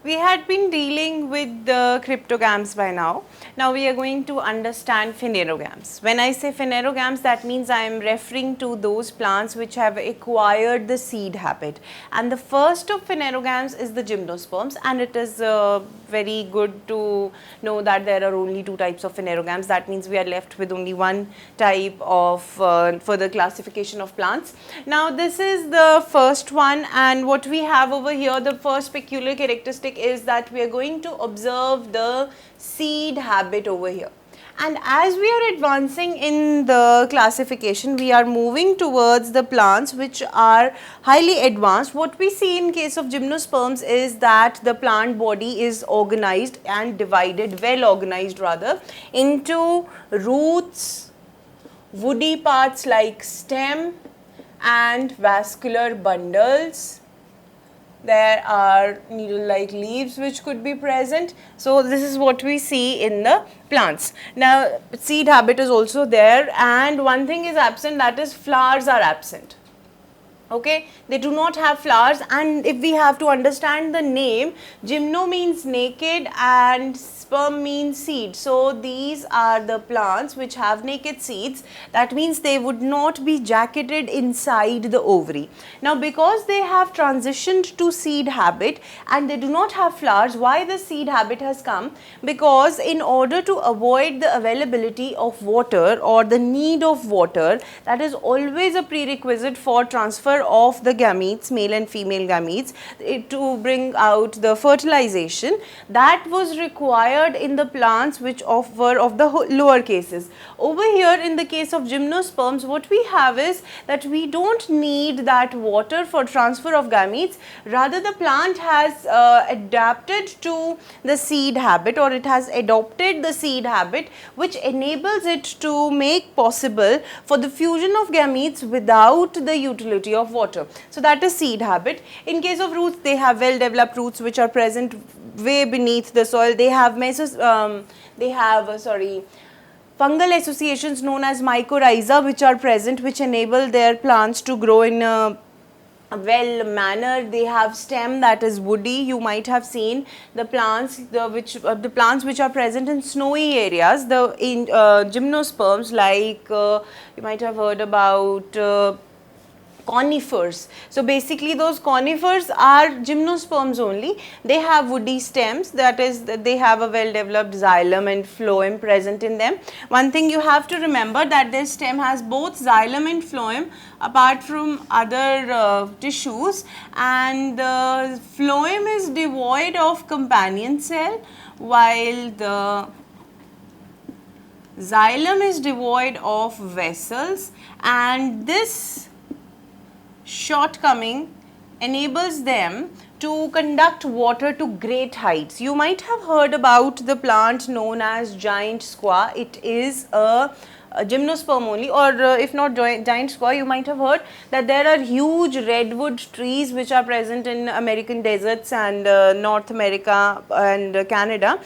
We had been dealing with the cryptogams by now. Now we are going to understand Fenerogams. When I say Fenerogams, that means I am referring to those plants which have acquired the seed habit. And the first of Fenerogams is the Gymnosperms, and it is very good to know that there are only two types of Fenerogams. That means we are left with only one type of further classification of plants. Now this is the first one, and what we have over here, the first peculiar characteristic is that we are going to observe the seed habit over here. And as we are advancing in the classification, we are moving towards the plants which are highly advanced. What we see in case of Gymnosperms is that the plant body is organized and divided, well organized rather, into roots, woody parts like stem and vascular bundles. There are needle-like leaves which could be present. So this is what we see in the plants. Now seed habit is also there, and one thing is absent, that is flowers are absent. Okay, they do not have flowers, and if we have to understand the name, gymno means naked and sperm means seed. So these are the plants which have naked seeds. That means they would not be jacketed inside the ovary. Now because they have transitioned to seed habit and they do not have flowers, why the seed habit has come? Because in order to avoid the availability of water or the need of water, that is always a prerequisite for transfer of the gametes, male and female gametes, to bring out the fertilization, that was required in the plants which were of the lower cases. Over here in the case of Gymnosperms, what we have is that we don't need that water for transfer of gametes. Rather, the plant has adapted to the seed habit, or it has adopted the seed habit, which enables it to make possible for the fusion of gametes without the utility of water. So that is seed habit. In case of roots, they have well developed roots which are present way beneath the soil. They have fungal associations known as micorhiyzza which are present, which enable their plants to grow in a well manner. They have stem that is woody. You might have seen the plants, the plants which are present in snowy areas, the Gymnosperms, like you might have heard about conifers. So basically those conifers are Gymnosperms only. They have woody stems, that is, they have a well developed xylem and phloem present in them. One thing you have to remember, that this stem has both xylem and phloem apart from other tissues, and the phloem is devoid of companion cell while the xylem is devoid of vessels, and this shortcoming enables them to conduct water to great heights. You might have heard about the plant known as giant squaw. It is a Gymnosperm only, or if not giant squaw, you might have heard that there are huge redwood trees which are present in American deserts and North America and Canada.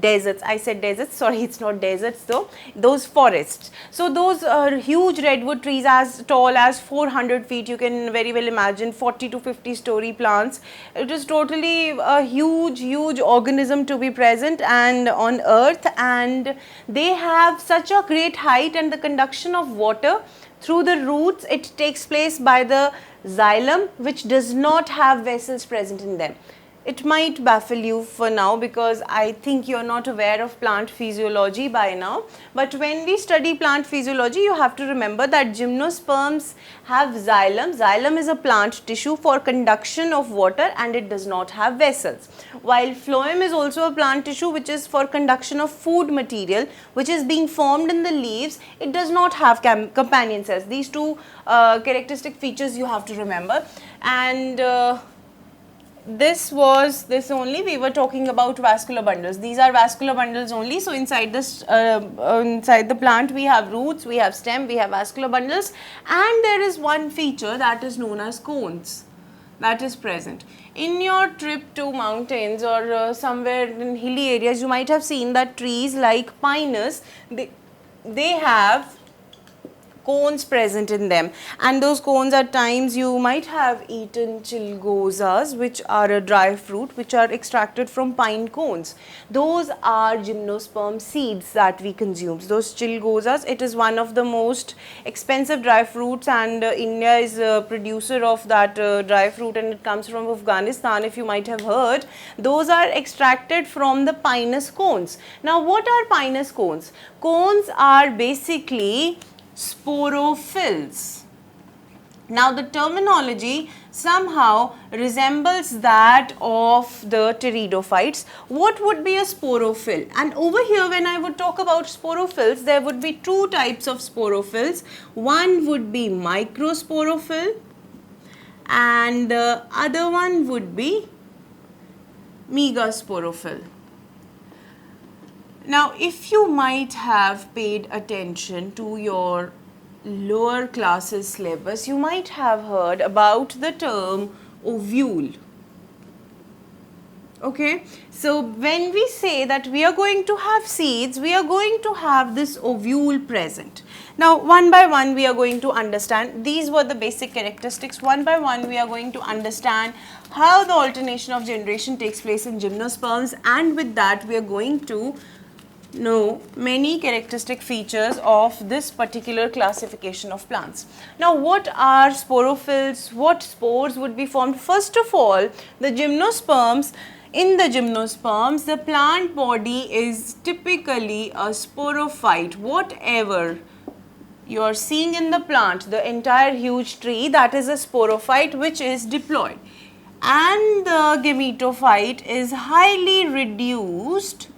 Deserts, I said deserts, sorry, it's not deserts though, those forests. So those huge redwood trees as tall as 400 feet, you can very well imagine 40 to 50 story plants. It is totally a huge organism to be present and on earth, and they have such a great height, and the conduction of water through the roots, it takes place by the xylem, which does not have vessels present in them. It might baffle you for now because I think you are not aware of plant physiology by now. But when we study plant physiology, you have to remember that Gymnosperms have xylem. Xylem is a plant tissue for conduction of water, and it does not have vessels. While phloem is also a plant tissue which is for conduction of food material which is being formed in the leaves. It does not have companion cells. These two characteristic features you have to remember. And this only, we were talking about vascular bundles. These are vascular bundles only. So inside this inside the plant we have roots, we have stem, we have vascular bundles, and there is one feature that is known as cones that is present. In your trip to mountains or somewhere in hilly areas, you might have seen that trees like Pinus, they have cones present in them, and those cones at times you might have eaten chilgozas, which are a dry fruit which are extracted from pine cones. Those are gymnosperm seeds that we consume. Those chilgozas, it is one of the most expensive dry fruits, and India is a producer of that dry fruit, and it comes from Afghanistan, if you might have heard. Those are extracted from the Pinus cones. Now what are Pinus cones? Cones are basically Sporophylls. Now the terminology somehow resembles that of the pteridophytes. What would be a sporophyll? And over here when I would talk about sporophylls, there would be two types of sporophylls. One would be microsporophyll and the other one would be megasporophyll. Now, if you might have paid attention to your lower classes syllabus, you might have heard about the term ovule. Okay, so when we say that we are going to have seeds, we are going to have this ovule present. Now, one by one we are going to understand. These were the basic characteristics. One by one we are going to understand how the alternation of generation takes place in gymnosperms, and with that we are going to know many characteristic features of this particular classification of plants. Now, what are sporophylls? What spores would be formed? First of all, the gymnosperms. In the gymnosperms, the plant body is typically a sporophyte. Whatever you are seeing in the plant, the entire huge tree, that is a sporophyte which is diploid. And the gametophyte is highly reduced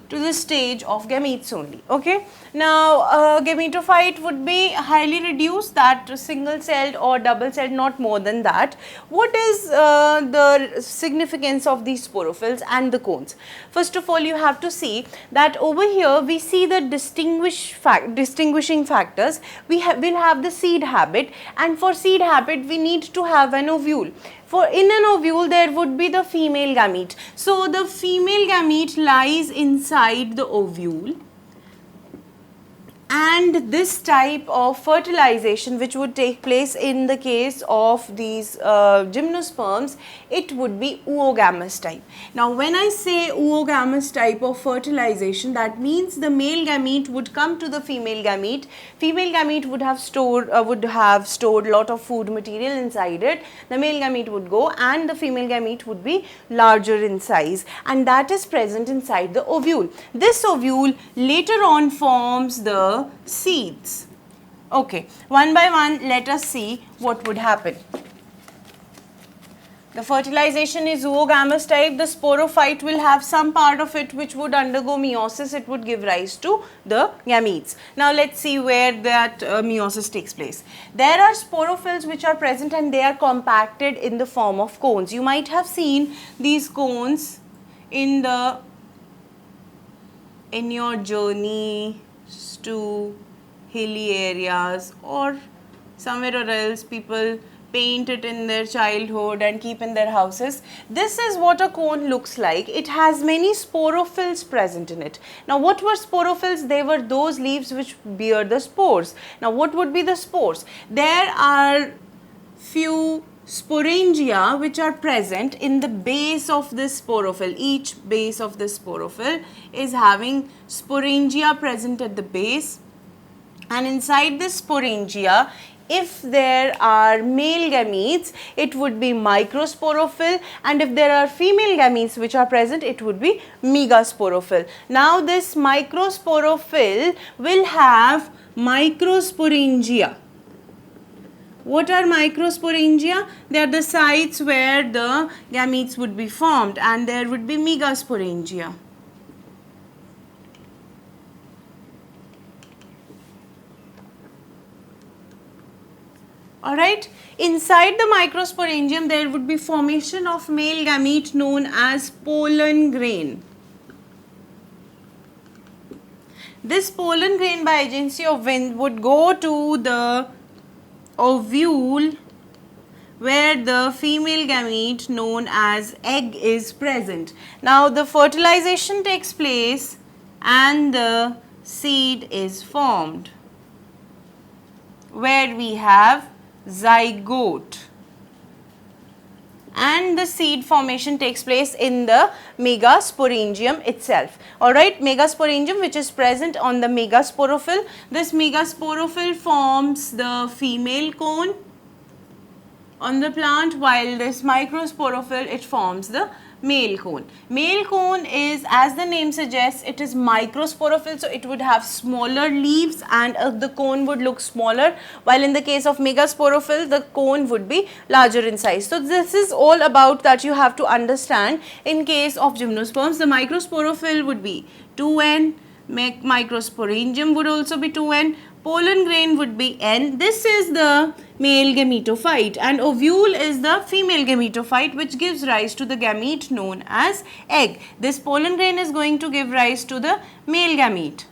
to the stage of gametes only. Okay. Now, gametophyte would be highly reduced, that single celled or double celled, not more than that. What is the significance of these sporophylls and the cones? First of all, you have to see that over here we see the distinguishing factors. We will have the seed habit, and for seed habit we need to have an ovule. For in an ovule there would be the female gamete. So the female gamete lies inside the ovule, and this type of fertilization which would take place in the case of these gymnosperms, it would be oogamous type. Now when I say oogamous type of fertilization, that means the male gamete would come to the female gamete. Female gamete would have stored lot of food material inside it. The male gamete would go and the female gamete would be larger in size, and that is present inside the ovule. This ovule later on forms the seeds. Okay, one by one let us see what would happen. The fertilization is oogamous type. The sporophyte will have some part of it which would undergo meiosis. It would give rise to the gametes. Now let's see where that meiosis takes place. There are sporophylls which are present, and they are compacted in the form of cones. You might have seen these cones in your journey to hilly areas or somewhere or else. People paint it in their childhood and keep in their houses. This is what a cone looks like. It has many sporophylls present in it. Now what were sporophylls? They were those leaves which bear the spores. Now what would be the spores? There are few sporangia which are present in the base of this sporophyll. Each base of this sporophyll is having sporangia present at the base, and inside this sporangia, if there are male gametes, it would be microsporophyll, and if there are female gametes which are present, it would be megasporophyll. Now this microsporophyll will have microsporangia. What are microsporangia? They are the sites where the gametes would be formed, and there would be megasporangia. Alright, inside the microsporangium there would be formation of male gamete known as pollen grain. This pollen grain by agency of wind would go to the ovule where the female gamete known as egg is present. Now the fertilization takes place and the seed is formed, where we have zygote, and the seed formation takes place in the Megasporangium itself. Alright, Megasporangium, which is present on the Megasporophyll. This Megasporophyll forms the female cone on the plant, while this Microsporophyll, it forms the male cone. Male cone is, as the name suggests, it is microsporophyll, so it would have smaller leaves and the cone would look smaller, while in the case of megasporophyll, the cone would be larger in size. So this is all about that you have to understand. In case of gymnosperms, the microsporophyll would be 2n, Microsporangium would also be 2n, pollen grain would be n. This is the male gametophyte, and ovule is the female gametophyte, which gives rise to the gamete known as egg. This pollen grain is going to give rise to the male gamete.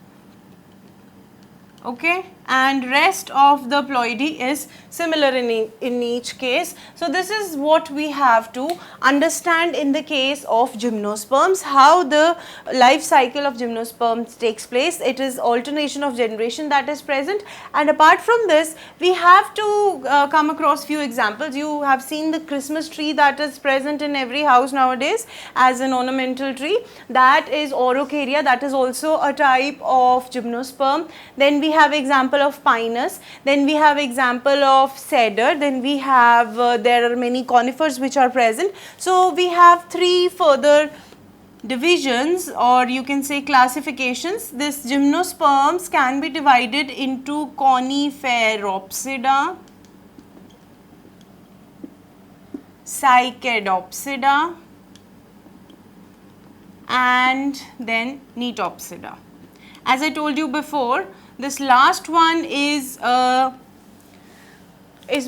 Okay, and rest of the ploidy is similar in each case. So this is what we have to understand in the case of gymnosperms, how the life cycle of gymnosperms takes place. It is alternation of generation that is present, and apart from this we have to come across few examples. You have seen the Christmas tree that is present in every house nowadays as an ornamental tree. That is Orocaria, that is also a type of gymnosperm. Then we have example of Pinus, then we have example of cedar, then we have there are many conifers which are present. So we have three further divisions, or you can say classifications. This gymnosperms can be divided into Coniferopsida, Cycadopsida, and then Neotopsida. As I told you before, this last one is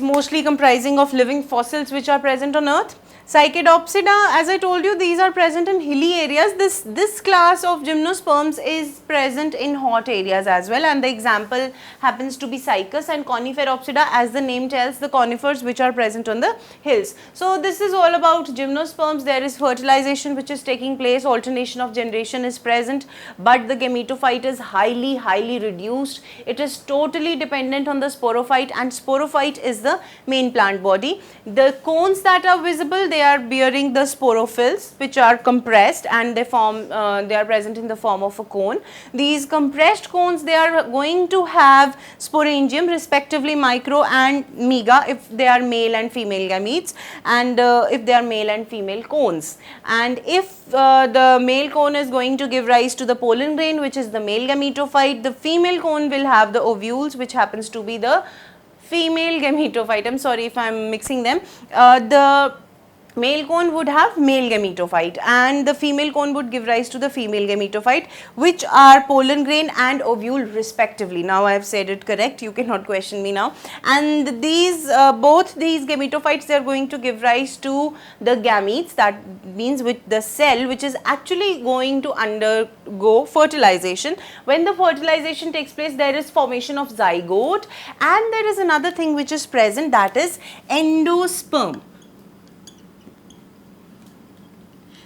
mostly comprising of living fossils which are present on earth. Cycadopsida, as I told you, these are present in hilly areas. This class of gymnosperms is present in hot areas as well, and the example happens to be Cycas, and Coniferopsida, as the name tells, the conifers which are present on the hills. So this is all about gymnosperms. There is fertilization which is taking place, alternation of generation is present, but the gametophyte is highly reduced. It is totally dependent on the sporophyte, and sporophyte is the main plant body. The cones that are visible, they are bearing the sporophylls, which are compressed, and they are present in the form of a cone. These compressed cones, they are going to have sporangium, respectively micro and mega, if they are male and female gametes, and if they are male and female cones. And if the male cone is going to give rise to the pollen grain, which is the male gametophyte, the female cone will have the ovules, which happens to be the female gametophyte. I'm sorry if I'm mixing them. The male cone would have male gametophyte, and the female cone would give rise to the female gametophyte, which are pollen grain and ovule respectively. Now I have said it correct, you cannot question me now. And these both these gametophytes, they are going to give rise to the gametes, that means with the cell which is actually going to undergo fertilization. When the fertilization takes place, there is formation of zygote, and there is another thing which is present, that is endosperm.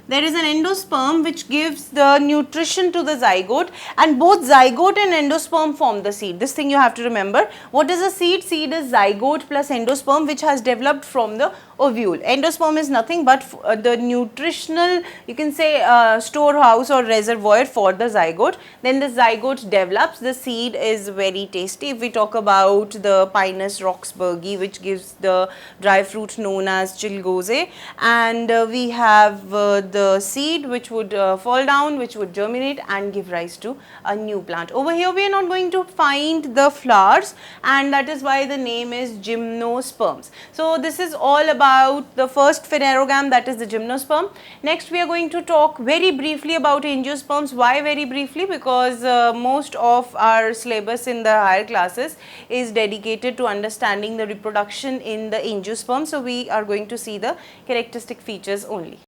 There is an endosperm which gives the nutrition to the zygote, and both zygote and endosperm form the seed. This thing you have to remember. What is a seed? Seed is zygote plus endosperm, which has developed from the ovule. Endosperm is nothing but the nutritional, you can say, storehouse or reservoir for the zygote. Then the zygote develops. The seed is very tasty. If we talk about the Pinus roxburghi, which gives the dry fruit known as chilgose, and we have the seed which would fall down, which would germinate and give rise to a new plant. Over here we are not going to find the flowers, and that is why the name is gymnosperms. So this is all about the first phanerogam, that is the gymnosperm. Next we are going to talk very briefly about angiosperms. Why very briefly? Because most of our syllabus in the higher classes is dedicated to understanding the reproduction in the angiosperm. So we are going to see the characteristic features only.